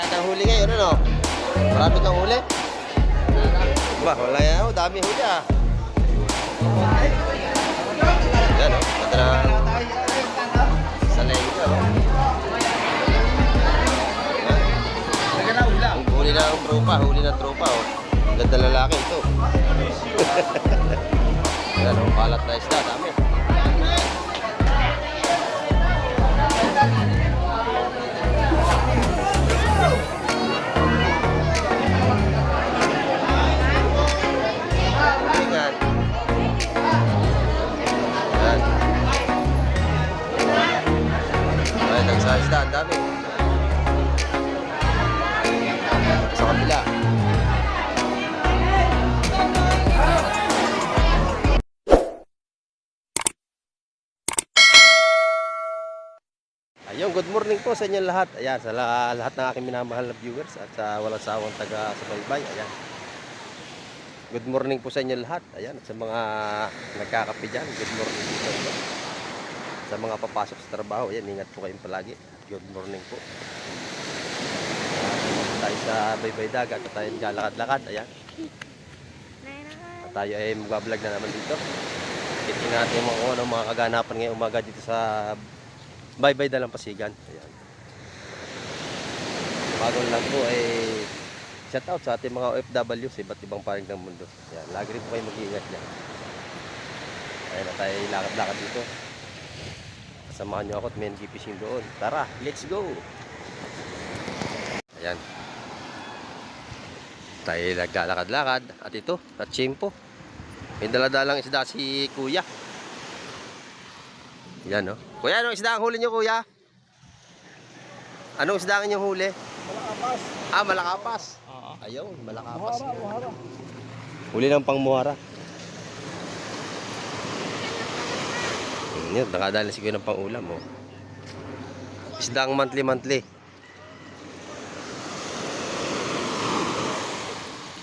yata ang huli ngayon, ano? Marami kang huli? Ba, wala yan. Oh, dami huli ah. Yan, oh. Ganda na. Sa lengke, oh. Ang huli na ng tropa, huli na tropa, oh. Ganda lalaki ito. Yan, oh. Kalat na isda, dami. Isda, ang dami. Sa kabila. Ayun, good morning po sa inyo lahat. Ayan, sa lahat ng aking minamahal na viewers at sa walang sawang taga-subaybay. Ayan. Good morning po sa inyo lahat. Ayan, at sa mga nagkakape dyan, good morning po sa inyo. Sa mga papasok sa trabaho, ayan, ingat po kayong palagi. Good morning po. Tayo sa baybay dagat at tayo naglalakad-lakad. Ayan. At tayo ay magbablog na naman dito. Kitin natin mga kaganapan ngayong umaga dito sa baybay Dalampasigan. Ayan. Bago lang po ay shout out sa ating mga OFW sa iba't ibang panig ng mundo. Ayan. Lagi rin po kayo mag-iingat dyan. Ayan na tayo lakad-lakad dito. Samahan nyo ako at may nag-fishing doon. Tara, let's go! Ayan. Tayo naglalakad-lakad. At ito, at tiyempo. May daladalang isda si Kuya. Yan, no? Kuya, anong isda ang huli nyo, Kuya? Anong isda ang inyong huli? Malakapas. Ah, malakapas. Ayaw, malakapas. Muhara. Huli ng pangmuhara. Yan, nakadala siguro ng pang-ulam, oh. Isdang monthly.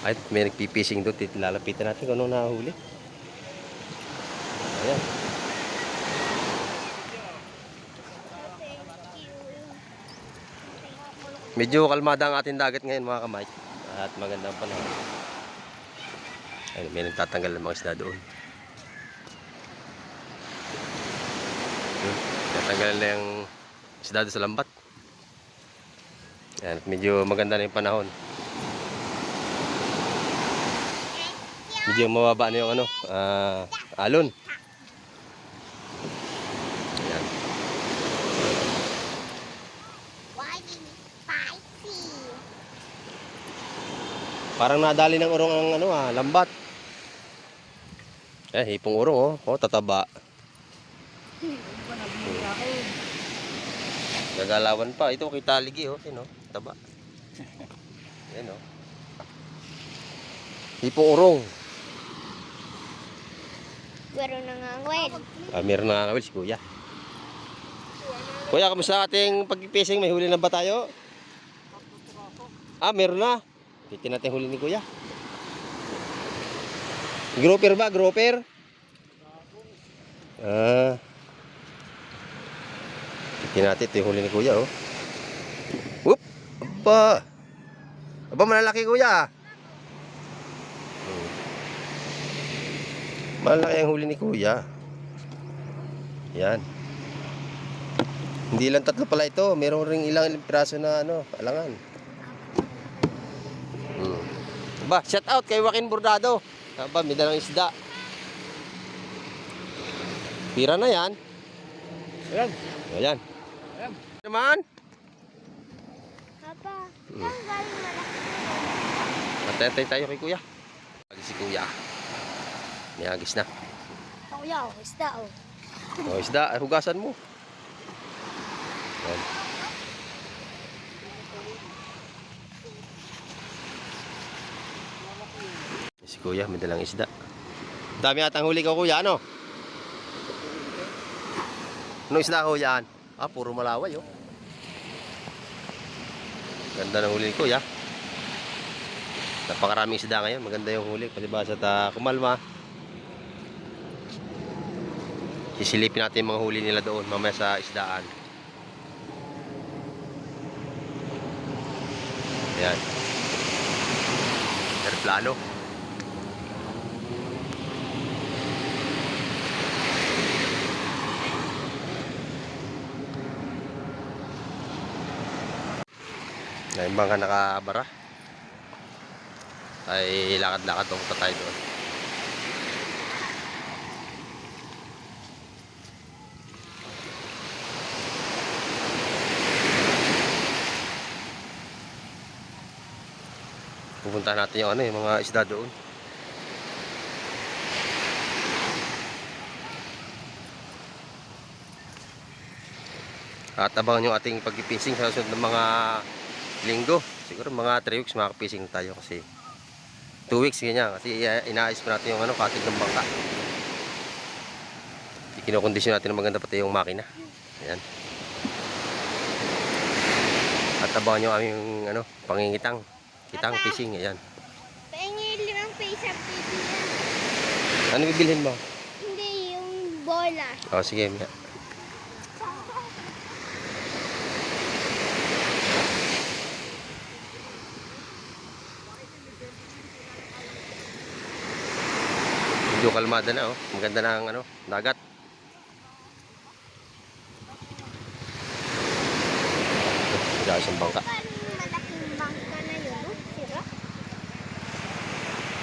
Ay, may nagpipising doon. Lalapitan natin kung anong nahuli. Ayan. Medyo kalmada ang ating dagat ngayon, mga kamay. At magandang panahon. Ayun, may nagtatanggal ng mga isda doon. Natanggal na yung isda doon sa lambat. Ayan, medyo maganda na yung panahon. Medyo mababa na yung ano, alon. Ayan. Parang nadali ng urong ang ano, lambat. Hipong urong, oh. Oh, tataba. Gagalawan pa. Ito kita ligi, oh. Yan, oh. Taba. Yan, oh. Hipong urong. Meron nangangawin. Meron nangangawin si Kuya. Kuya, kamusta ating pag-fishing? May huli na ba tayo? Meron na. Titin natin huli ni Kuya. Grouper ba? Grouper? Titin natin. Ito yung huli ni Kuya, oh. Whoop! Aba! Aba, malalaki, Kuya. Malaki ang huli ni Kuya. Yan. Hindi lang tatlo pala ito. Meron ring ilang piraso na ano, alangan. Ba, shout out kay Joaquin Bordado. Aba, may dalang isda. Pira na yan. Ayan. Ayan. Naman. Papa, saan galing malaki? Matentay tayo kay Kuya. Agis si Kuya. May agis na. Kuya, isda oh. O isda, hugasan mo. Ayan. Si Kuya, may dalang isda. Dami atang huli ko, Kuya, ano? Anong isda ko yan? Puro malaway, oh. Ganda ng huli ko, Kuya. Napakaraming isda ngayon. Maganda yung huli. Palibasa at kumalma. Sisilipin natin yung mga huli nila doon mamaya sa isdaan. Ayan. Aeroplano. Na yung mga nakabara ay lakad-lakad papunta tayo doon. Pupuntahan natin yung yung mga isda doon. At abangan yung ating pag-fishing sa susunod ng mga linggo. Siguro mga 3 weeks makaka-fishing tayo kasi 2 weeks ganyan kasi inaayos pa natin yung katig ng bangka. Kinokondisyon natin ng maganda pati yung makina. Ayan. At abangan yung aming pangingitang. Kitang fishing, ayan. Paingin 5 peso ang pipilan. Ano bibilhin mo? Hindi, yung bola. Oh, sige. Medyo kalmada na, oh. Maganda na ang dagat. Wala siyang bangka. Parang malaking bangka na yun, no? Sira?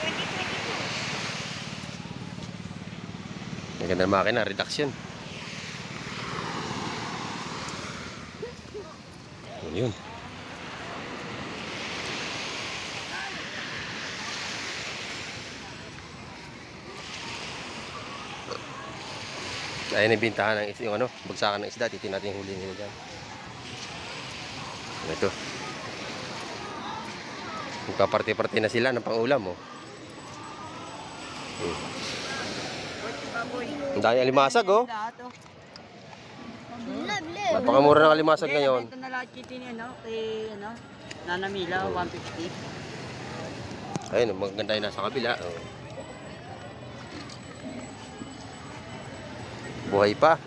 2022. Maganda na makina, reduction. Yun. Ayan yung bintahan ng yung bagsakan ng isda. Titin natin yung huli nila dyan. Ito. Magpaparte-parte na sila ng pangulam, oh. Ang dami alimasag, oh. Lovely. Napakamura ng alimasag ngayon. Ito na lahat chitin kay Nana Mila, 150. Ayun, maganda yung nasa kabila, oh. Buhay pa.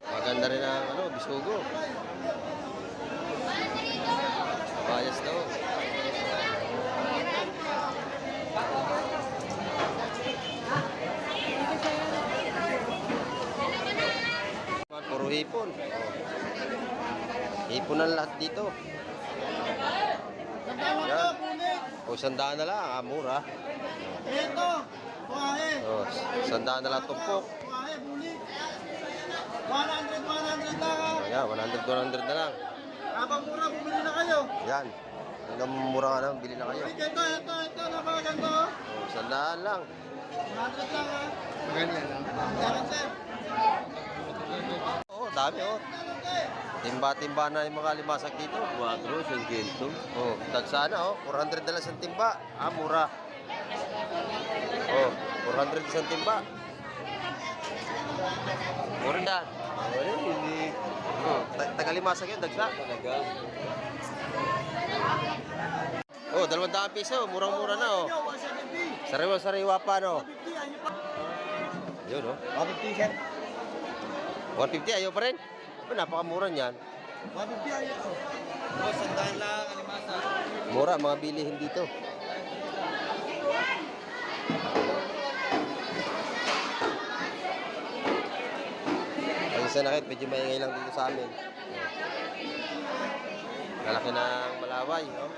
Maganda rin ang bisugo. Bayas daw. Puro hipon. Hipon na lahat dito. Yan. O, 100 na lang, mura. Ito, buhahe. O, 100 na lang tumpok. Buhahe, bulik. 100 lang ha. Ayan, 100 na lang. Habang mura, bumili na kayo. Yan. Hanggang mura nga lang, bili na kayo. Ito, napakaganda oh. O, 100 lang. 100 lang ha. Maganda lang. Meron sir. Oo, dami, oh. Timba-timba na yung mga limasag dito. 4, 500. Oh, dagsana, oh. 400 na lang sa timba. Mura. Oh, 400 sa timba. Mura na. Wala, hindi. Oh, tagalimasag yun, dagsa. Talaga. Oh, 200 piso. Murang-mura na, oh. Sariwa-sariwa pa, no? Yun, oh. 150 sir. 150, ayaw pa rin. Napakamura niyan. 150 ayaw ito. Oh, 100 lang, alimasa. Mura, mga bilihin dito. Ang isa na kahit medyo maingay lang dito sa amin. Lalaki ng malaway, no?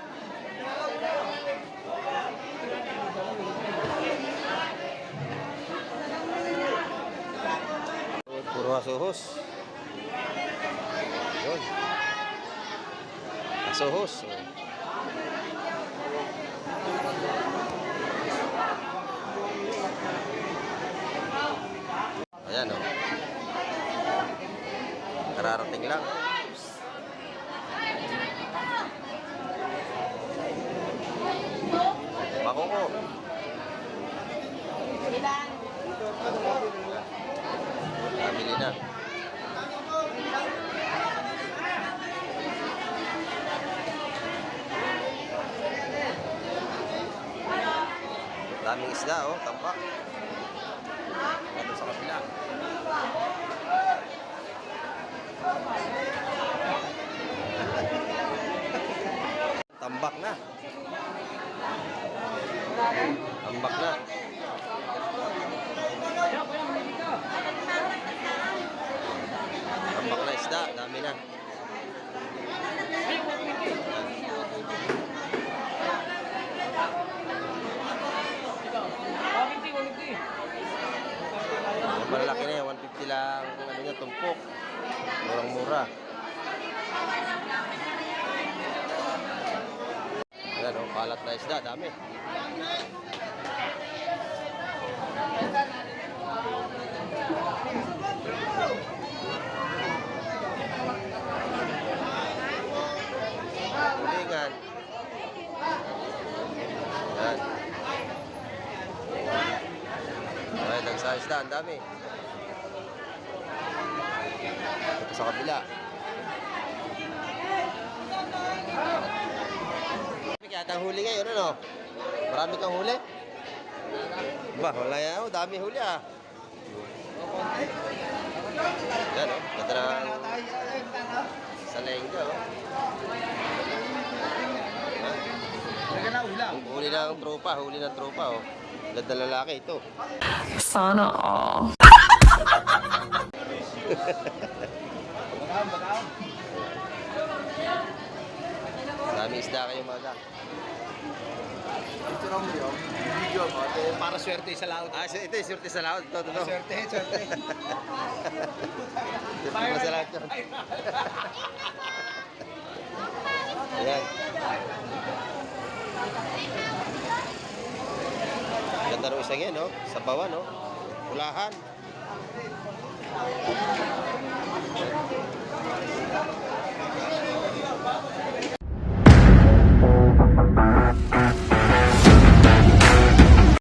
Puro asuhos. Yun. Asuhos. Ayan, oh. Kararating lang. Bakoko. Nabili na. Daming isda, oh, tampak. Ito sa kapila. isda, dami. Hulingan. Yan. Ay, nagsa isda, ang dami. Ito sa kabila. Kaya ang huli ngayon, ano? Marami kang huli? Ba, wala yan. Oh, dami huli ah. Yan oh, ganda na sa lengga oh. Huli ng tropa oh. Ganda lalaki ito. Sana all. Dami isda kayo mga. Ito lang mo yun. Video mo. Para swerte sa laot. Ah, ito yung swerte sa lahat. Ito. Swerte. Swerte sa lahat yun. Ayan. Ganda ng isang yan, no? Sa bawan, no? Ulahan.